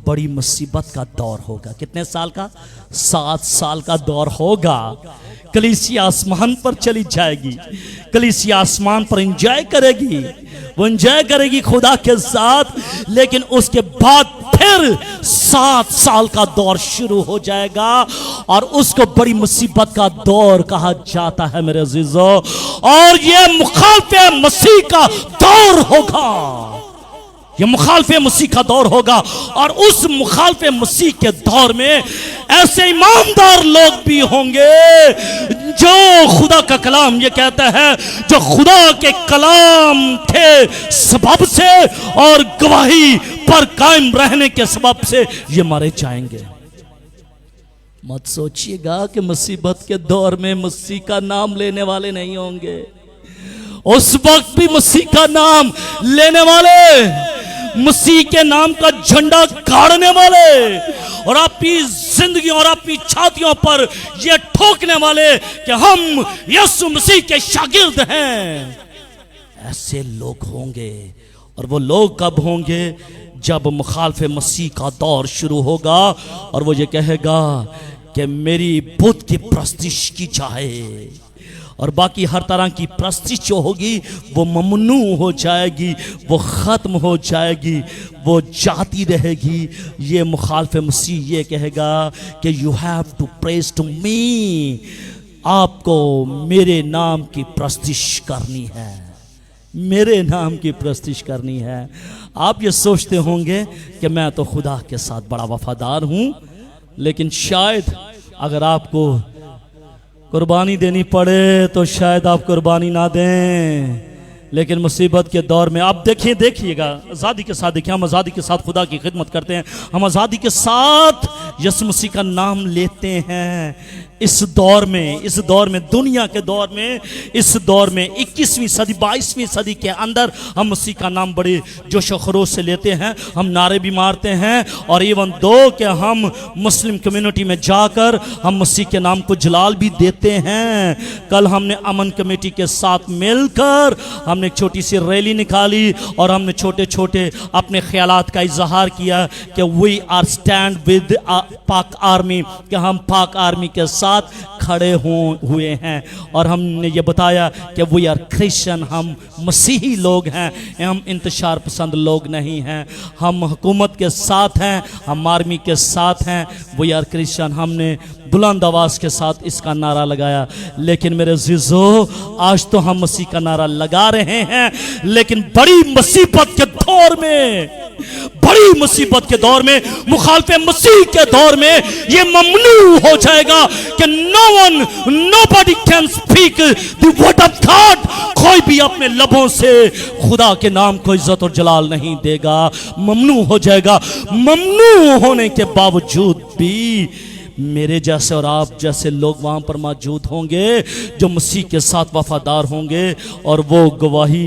बड़ी मुसीबत का दौर होगा। कितने साल का? 7 साल का दौर होगा। कलीसिया आसमान पर चली जाएगी, कलीसिया आसमान पर एंजॉय करेगी, वो एंजॉय करेगी खुदा के साथ। लेकिन उसके बाद फिर 7 साल का दौर शुरू हो जाएगा और उसको बड़ी मुसीबत का दौर कहा जाता है मेरे अजीजों। और ये मुखालफे मसीह का दौर होगा, ये मुखालफे मसीह का दौर होगा। और उस मुखालफे मसीह के दौर में ऐसे ईमानदार लोग भी होंगे जो खुदा का कलाम ये कहता है, जो खुदा के कलाम के सबब से और गवाही पर कायम रहने के सबब से ये मारे जाएंगे। मत सोचिएगा कि मुसीबत के दौर में मसीह का नाम लेने वाले नहीं होंगे। उस वक्त भी मसीह का नाम लेने वाले, मसीह के नाम का झंडा गाड़ने वाले और अपनी जिंदगी और अपनी छातियों पर यह ठोकने वाले कि हम यीशु मसीह के शागिर्द हैं, ऐसे लोग होंगे। और वो लोग कब होंगे? जब मुखालफे मसीह का दौर शुरू होगा और वो ये कहेगा कि मेरी बुत की प्रस्तिश की जाए और बाकी हर तरह की प्रस्तिश जो होगी वो ममनू हो जाएगी, वो ख़त्म हो जाएगी, वो जाती रहेगी। ये मुखालफे मसीह ये कहेगा कि you have to praise to me, आपको मेरे नाम की प्रस्तिश करनी है, मेरे नाम की प्रस्तिश करनी है। आप ये सोचते होंगे कि मैं तो खुदा के साथ बड़ा वफादार हूँ, लेकिन शायद अगर आपको कुर्बानी देनी पड़े तो शायद आप कुर्बानी ना दें। लेकिन मुसीबत के दौर में आप देखिएगा, आज़ादी के साथ देखिए, हम आज़ादी के साथ खुदा की खिदमत करते हैं, हम आज़ादी के साथ यीशु मसीह का नाम लेते हैं। इस दौर में दुनिया के दौर में, इस दौर में 21वीं सदी 22वीं सदी के अंदर हम मसीह का नाम बड़े जोश खरोश से लेते हैं, हम नारे भी मारते हैं। और इवन दो कि हम मुस्लिम कम्युनिटी में जाकर हम मसीह के नाम को जलाल भी देते हैं। कल हमने अमन कमेटी के साथ मिलकर हमने एक छोटी सी रैली निकाली और हमने छोटे छोटे अपने ख्यालात का इजहार किया कि वी आर स्टैंड विद पाक आर्मी, कि हम पाक आर्मी के साथ खड़े हुए हैं। और हमने ये बताया कि वी आर क्रिश्चियन, हम मसीही लोग हैं, हम इंतशार पसंद लोग नहीं हैं, हम हुकूमत के साथ हैं, हम आर्मी के साथ हैं, वी आर क्रिश्चियन। हमने बुलंद आवाज के साथ इसका नारा लगाया। लेकिन मेरे अज़ीज़ों, आज तो हम मसीह का नारा लगा रहे हैं, लेकिन बड़ी मुसीबत के दौर में, बड़ी मुसीबत के दौर में, मुखालफे मसीह के दौर में ये ममनू हो जाएगा कि nobody can speak the word of God। कोई भी अपने लबों से खुदा के नाम को इज्जत और जलाल नहीं देगा, ममनू हो जाएगा। ममनू होने के बावजूद भी मेरे जैसे और आप जैसे लोग वहां पर मौजूद होंगे जो मसीह के साथ वफादार होंगे और वो गवाही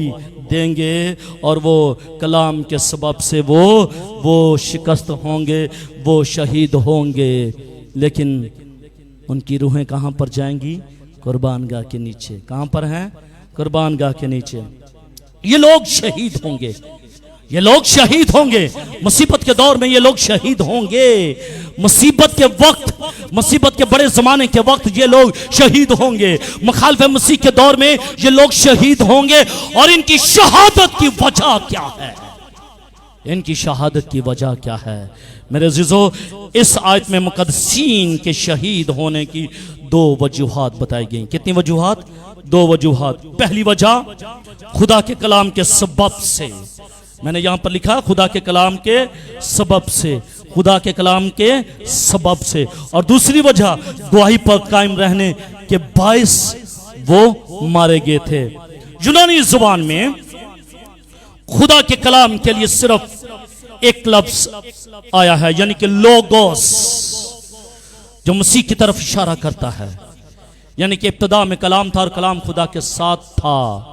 देंगे और वो कलाम के सबब से वो शिकस्त होंगे, वो शहीद होंगे। लेकिन उनकी रूहें कहाँ पर जाएंगी? कुर्बानगाह के नीचे। कहाँ पर हैं? कुर्बानगाह के नीचे। ये लोग शहीद होंगे, ये लोग शहीद होंगे। मुसीबत के दौर में ये लोग शहीद होंगे। मुसीबत के वक्त, मुसीबत के बड़े जमाने के वक्त ये लोग शहीद होंगे। मुखालफे मसीह के दौर में ये लोग शहीद होंगे। और इनकी शहादत की वजह क्या है? इनकी शहादत की वजह क्या है? मेरे अज़ीज़ों, इस आयत में मुक़द्दसीन के शहीद होने की 2 वजूहात बताई गई। कितनी वजूहात? 2 वजूहात। पहली वजह खुदा के कलाम के सबब से, मैंने यहां पर लिखा खुदा के कलाम के सबब से, खुदा के कलाम के सबब से। और दूसरी वजह गवाही पर कायम रहने के बायस वो मारे गए थे। यूनानी जुबान में खुदा के कलाम के लिए सिर्फ एक लफ्ज आया है, यानी कि लोगोस, जो मसीह की तरफ इशारा करता है। यानी कि इब्तिदा में कलाम था और कलाम खुदा के साथ था।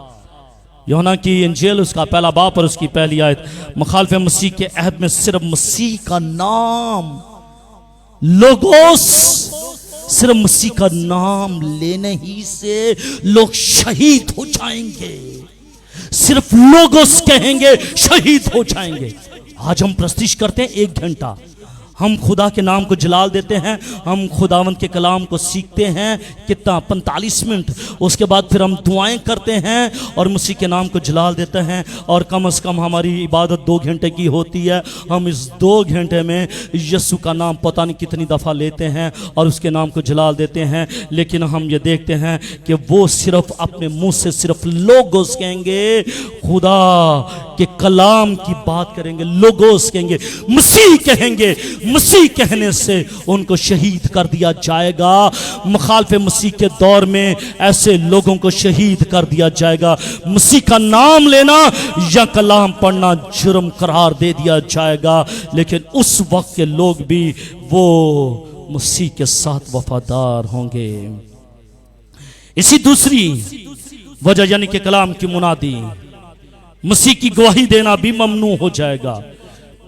यूहन्ना की इंजील उसका पहला बाब और उसकी पहली आयत। मुखालफे मसीह के अहद में सिर्फ मसीह का नाम लोगोस, सिर्फ मसीह का नाम लेने ही से लोग शहीद हो जाएंगे। सिर्फ लोगोस कहेंगे शहीद हो जाएंगे। आज हम प्रस्तिश करते हैं 1 घंटा, हम खुदा के नाम को जलाल देते हैं, हम खुदावंत के कलाम को सीखते हैं, कितना 45 मिनट। उसके बाद फिर हम दुआएं करते हैं और मसीह के नाम को जलाल देते हैं। और कम से कम हमारी इबादत 2 घंटे की होती है। हम इस 2 घंटे में यीशु का नाम पता नहीं कितनी दफ़ा लेते हैं और उसके नाम को जलाल देते हैं। लेकिन हम ये देखते हैं कि वो सिर्फ अपने मुंह से सिर्फ लोगोस कहेंगे, खुदा के कलाम की बात करेंगे, लोगोस कहेंगे, मसीह कहेंगे। मसीह कहने से उनको शहीद कर दिया जाएगा। मुखालफे मसीह के दौर में ऐसे लोगों को शहीद कर दिया जाएगा। मसीह का नाम लेना या कलाम पढ़ना जुर्म करार दे दिया जाएगा। लेकिन उस वक्त के लोग भी वो मसीह के साथ वफादार होंगे। इसी दूसरी वजह यानी कि कलाम की मुनादी, मसीह की गवाही देना भी ममनू हो जाएगा।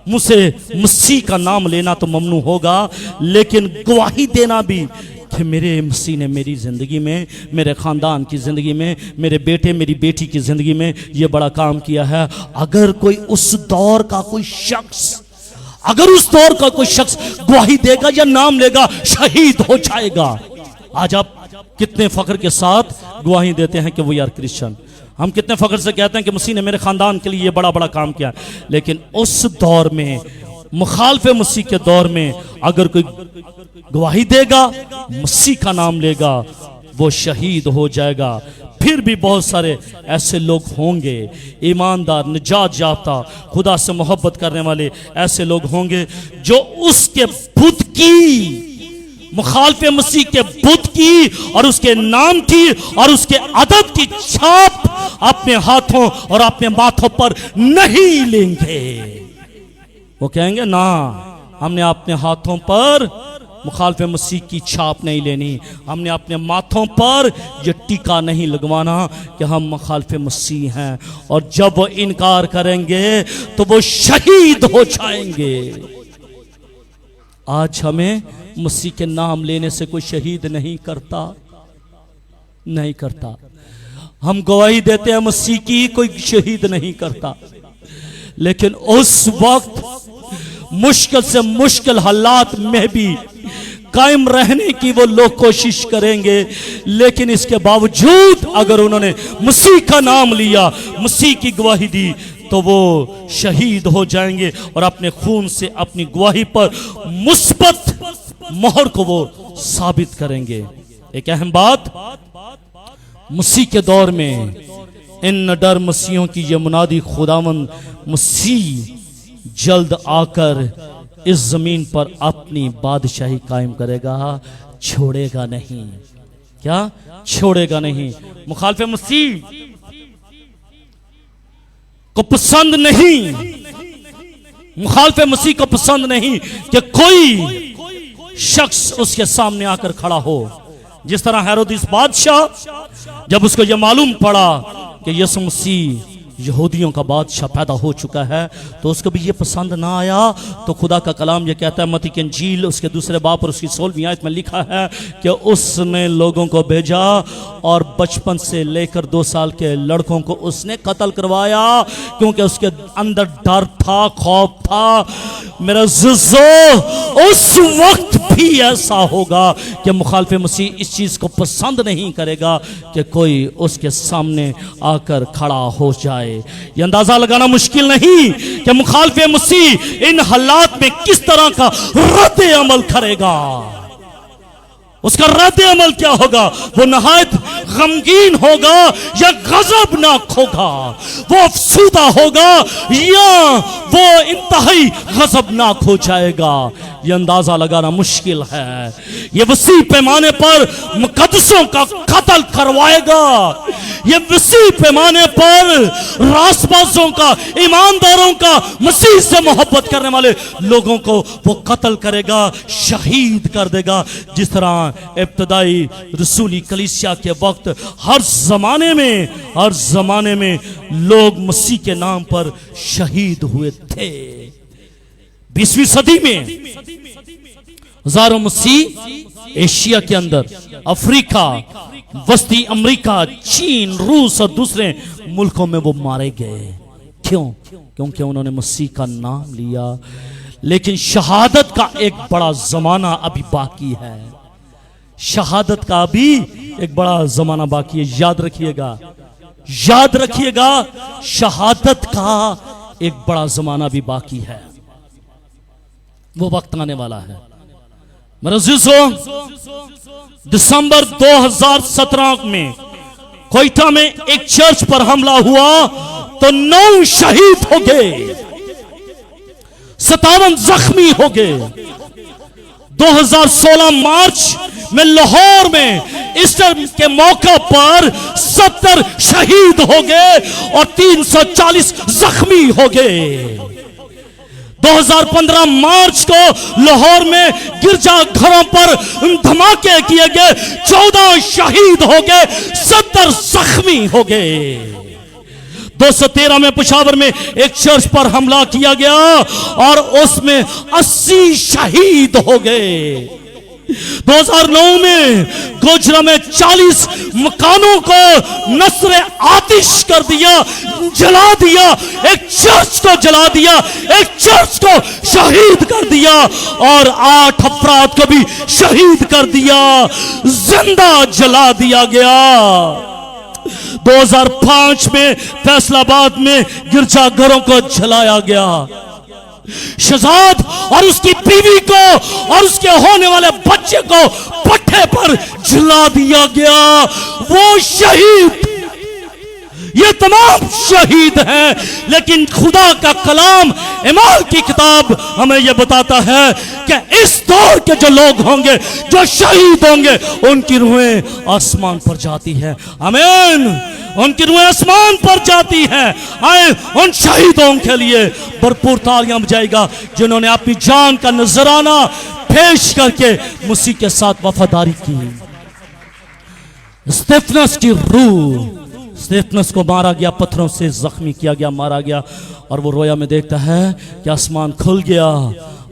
मुझसे मसीह का नाम लेना तो ममनू होगा, लेकिन गवाही देना भी कि मेरे मसीह ने मेरी ज़िंदगी में, मेरे ख़ानदान की ज़िंदगी में, मेरे बेटे मेरी बेटी की ज़िंदगी में ये बड़ा काम किया है। अगर कोई उस दौर का कोई शख्स, अगर उस दौर का कोई शख्स गवाही देगा या नाम लेगा, शहीद हो जाएगा। आज आप कितने फ़ख्र के साथ गवाही देते हैं कि वो यार क्रिश्चियन, हम कितने फ़ख्र से कहते हैं कि मसीह ने मेरे ख़ानदान के लिए ये बड़ा बड़ा काम किया। लेकिन उस दौर में, मुखालफे मसीह के दौर में, अगर कोई गवाही देगा, मसीह का नाम लेगा, वो शहीद हो जाएगा। फिर भी बहुत सारे ऐसे लोग होंगे, ईमानदार, निजात याफ्ता, खुदा से मोहब्बत करने वाले ऐसे लोग होंगे जो उसके बुत की, मुखालफे मसीह के बुत की और उसके नाम की और उसके अदब की छाप अपने हाथों और अपने माथों पर नहीं लेंगे। वो कहेंगे ना, हमने अपने हाथों पर मुखालफे मसीह की छाप नहीं लेनी, हमने अपने माथों पर ये टीका नहीं लगवाना कि हम मुखालफे मसीह हैं। और जब वो इनकार करेंगे तो वो शहीद हो जाएंगे। आज हमें मसीह के नाम लेने से कोई शहीद नहीं करता, नहीं करता। हम गवाही देते हैं मसीह की, कोई शहीद नहीं करता। लेकिन उस वक्त मुश्किल से मुश्किल हालात में भी कायम रहने की वो लोग कोशिश करेंगे। लेकिन इसके बावजूद अगर उन्होंने मसीह का नाम लिया, मसीह की गवाही दी, तो वो शहीद हो जाएंगे और अपने खून से अपनी गवाही पर मुस्बत मोहर को वो साबित करेंगे। एक अहम बात, मसीह के दौर में इन डर मसीहों की ये मुनादी, खुदावंद मसीह जल्द आकर इस जमीन पर अपनी बादशाही कायम करेगा, छोड़ेगा नहीं। क्या छोड़ेगा नहीं? मुखालफे मसीह को पसंद नहीं, मुखालफे मसीह को पसंद नहीं कि कोई शख्स उसके सामने आकर खड़ा हो। जिस तरह हेरोदिस बादशाह, जब उसको यह मालूम पड़ा कि यीशु मसीह यहूदियों का बादशाह पैदा हो चुका है, तो उसको भी ये पसंद ना आया। तो खुदा का कलाम ये कहता है, मत्ती की इंजील उसके 2 बाब और उसकी 16वीं आयत में लिखा है कि उसने लोगों को भेजा और बचपन से लेकर 2 साल के लड़कों को उसने कत्ल करवाया, क्योंकि उसके अंदर डर था, खौफ था। मेरा ज़िज़्ज़ो, उस वक्त भी ऐसा होगा कि मुखालफे मसीह इस चीज़ को पसंद नहीं करेगा कि कोई उसके सामने आकर खड़ा हो जाए। ये अंदाजा लगाना मुश्किल नहीं कि मुखालफे मसीह इन हालात में किस तरह का रद्द अमल करेगा। उसका रद्द अमल क्या होगा? वो नहायत गमगीन होगा या गजबनाक होगा? वो अफसूदा होगा या वो इंतहाई गजबनाक हो जाएगा? ये अंदाजा लगाना मुश्किल है। ये वसी पैमाने पर मुकद्दसों का कत्ल करवाएगा, ये वसी पैमाने पर रासबाजों का, ईमानदारों का, मसीह से मोहब्बत करने वाले लोगों को वो कत्ल करेगा, शहीद कर देगा। जिस तरह इब्तदाई रसूली कलीसिया के वक्त हर जमाने में लोग मसीह के नाम पर शहीद हुए थे। 20वीं सदी में हजारों मसीह एशिया के अंदर, अफ्रीका, वस्ती अमेरिका, चीन, रूस और दूसरे मुल्कों में वो मारे गए। क्यों? क्योंकि उन्होंने मसीह का नाम लिया। लेकिन शहादत का एक बड़ा जमाना अभी बाकी है। शहादत का भी एक बड़ा जमाना बाकी है। याद रखिएगा, याद रखिएगा, शहादत का एक बड़ा जमाना भी बाकी है। वो वक्त आने वाला है। मेरे अज़ीज़ों, दिसंबर 2017 में कोयटा में एक चर्च पर हमला हुआ तो 9 शहीद हो गए, 57 जख्मी हो गए। 2016 मार्च में लाहौर में ईस्टर के मौका पर 70 शहीद हो गए और 340 जख्मी हो गए। 2015 मार्च को लाहौर में गिरजा घरों पर धमाके किए गए, 14 शहीद हो गए, 70 जख्मी हो गए। 213 में पेशावर में एक चर्च पर हमला किया गया और उसमें 80 शहीद हो गए। 2009 में गोजरा में 40 मकानों को नस्र आतिश कर दिया, जला दिया, एक चर्च को जला दिया, एक चर्च को शहीद कर दिया और 8 अफराद को भी शहीद कर दिया, जिंदा जला दिया गया। 2005 में फैसलाबाद में गिरजाघरों को जलाया गया। शहजाद और उसकी बीवी को और उसके होने वाले बच्चे को पट्टे पर जला दिया गया। वो शहीद, ये तमाम शहीद हैं। लेकिन खुदा का कलाम इमाल की किताब हमें यह बताता है कि इस दौर के जो लोग होंगे, जो शहीद होंगे, उनकी रूहें आसमान पर जाती है। आमीन। उनकी रूहें आसमान पर जाती हैं। आए उन शहीदों के लिए भरपूर तालियां बजाएगा जिन्होंने अपनी जान का नजराना पेश करके मसीह के साथ वफादारी की। स्टेफनस की रूह, स्टेफनस को मारा गया, पत्थरों से जख्मी किया गया, मारा गया और वो रोया में देखता है कि आसमान खुल गया,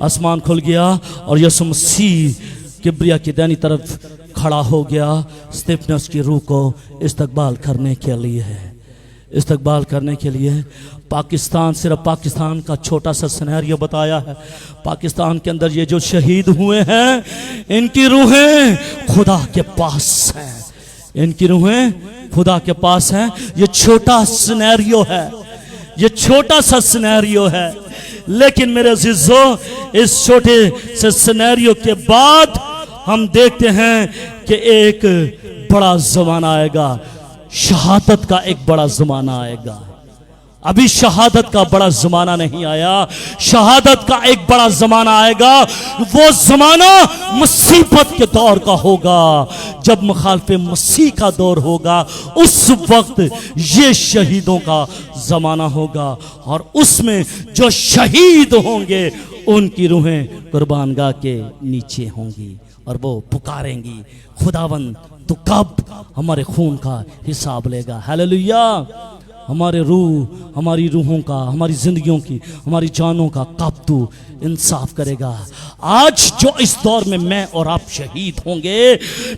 आसमान खुल गया और यीशु मसीह किब्रिया की दाहिनी तरफ खड़ा हो गया। स्टेफनस की रूह को इस्तकबाल करने के लिए है, इस्तकबाल करने के लिए। पाकिस्तान, सिर्फ पाकिस्तान का छोटा सा सिनेरियो बताया है। पाकिस्तान के अंदर ये जो शहीद हुए हैं, इनकी रूहें खुदा के पास हैं, इनकी रूहें खुदा के पास हैं। ये छोटा सिनेरियो है, ये छोटा सा सिनेरियो है। लेकिन मेरे अज़ीज़ों, इस छोटे से सिनेरियो के बाद हम देखते हैं कि एक बड़ा ज़माना आएगा, शहादत का एक बड़ा ज़माना आएगा। अभी शहादत का बड़ा ज़माना नहीं आया, शहादत का एक बड़ा ज़माना आएगा। वो ज़माना मुसीबत के दौर का होगा, जब मुखालफे मसीह का दौर होगा। उस वक्त ये शहीदों का ज़माना होगा और उसमें जो शहीद होंगे उनकी रूहें कुर्बानगाह के नीचे होंगी और वो पुकारेंगी, खुदावन तू कब हमारे खून का हिसाब लेगा। हालेलुया। हमारे रूह, हमारी रूहों का, हमारी जिंदगियों की, हमारी जानों का कब तू इंसाफ करेगा। आज जो इस दौर में मैं और आप शहीद होंगे,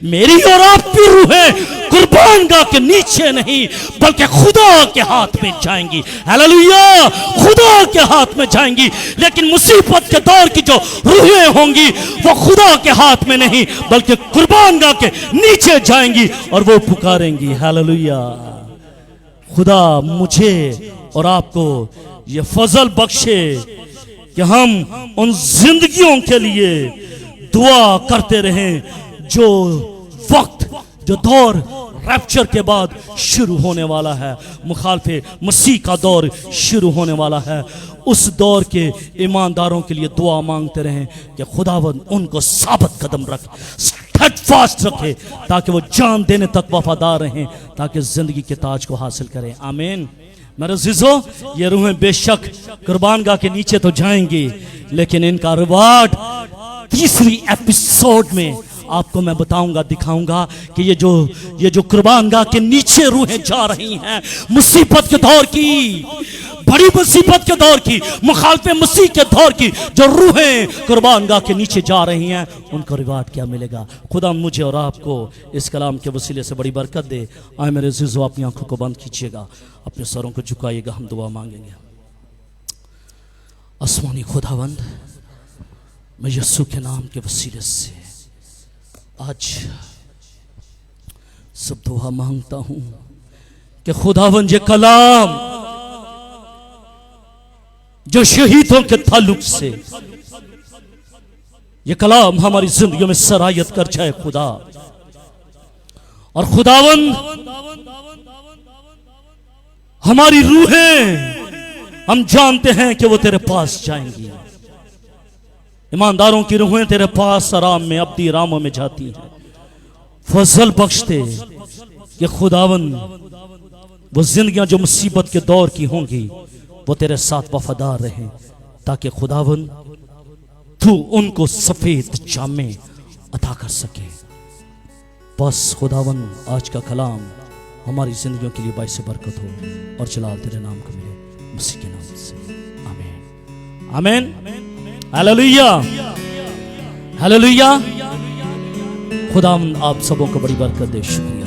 मेरी और आपकी रूहें कुर्बानगाह के नीचे नहीं बल्कि खुदा के हाथ में जाएंगी। हालेलुया। खुदा के हाथ में जाएंगी। लेकिन मुसीबत के दौर की जो रूहें होंगी वो खुदा के हाथ में नहीं बल्कि कुर्बानगाह के नीचे जाएंगी और वो पुकारेंगी। हालेलुया। खुदा मुझे और आपको ये फजल बख्शे कि हम उन जिंदगियों के लिए दुआ करते रहें जो वक्त, जो दौर रैप्चर के बाद शुरू होने वाला है, मुखालफे मसीह का दौर शुरू होने वाला है। उस दौर के ईमानदारों के लिए दुआ मांगते रहें कि खुदावंद उनको साबित कदम रखे, स्टेडफास्ट रखे, ताकि वो जान देने तक वफादार रहें, ताकि जिंदगी के ताज को हासिल करें। आमीन। मेरे अज़ीज़ों, ये रूहें बेशक कुर्बानगाह के नीचे तो जाएंगी, लेकिन इनका रिवार्ड तीसरी एपिसोड में आपको मैं बताऊंगा, दिखाऊंगा कि ये जो कुर्बानगाह के नीचे रूहें जा रही हैं, मुसीबत के दौर की, बड़ी मुसीबत के दौर की, मुखालफे मसीह के दौर की जो रूहें कुर्बानगाह के नीचे जा रही हैं, उनको रिवार्ड क्या मिलेगा। खुदा मुझे और आपको इस कलाम के वसीले से बड़ी बरकत दे। आए मेरे अज़ीज़ों, अपनी आंखों को बंद कीजिएगा, अपने सरों को झुकाइएगा, हम दुआ मांगेंगे। आसमानी खुदावंद, मैं यीशु के नाम के वसीले से आज सब दुआ मांगता हूं कि खुदावंद ये कलाम जो शहीदों के ताल्लुक से, ये कलाम हमारी जिंदगी में सरायत कर जाए खुदा। और खुदावंद हमारी रूहें, हम जानते हैं कि वो तेरे पास जाएंगी। ईमानदारों की रूहें तेरे पास आराम में, अब्दी रामों में जाती हैं। फजल बख्श दे कि खुदावंद वो जिंदगियां जो मुसीबत के दौर की होंगी वो तेरे साथ वफादार रहें, ताकि खुदावंद तू उनको सफेद जामे अता कर सके। बस खुदावंद आज का कलाम हमारी जिंदगियों के लिए बाइस बरकत हो और जलाल तेरे नाम को मिले, मसीह के नाम से आमीन आमीन। Hallelujah hallelujah. खुदावंद आप सबों को बड़ी बरकत दे। शुक्रिया।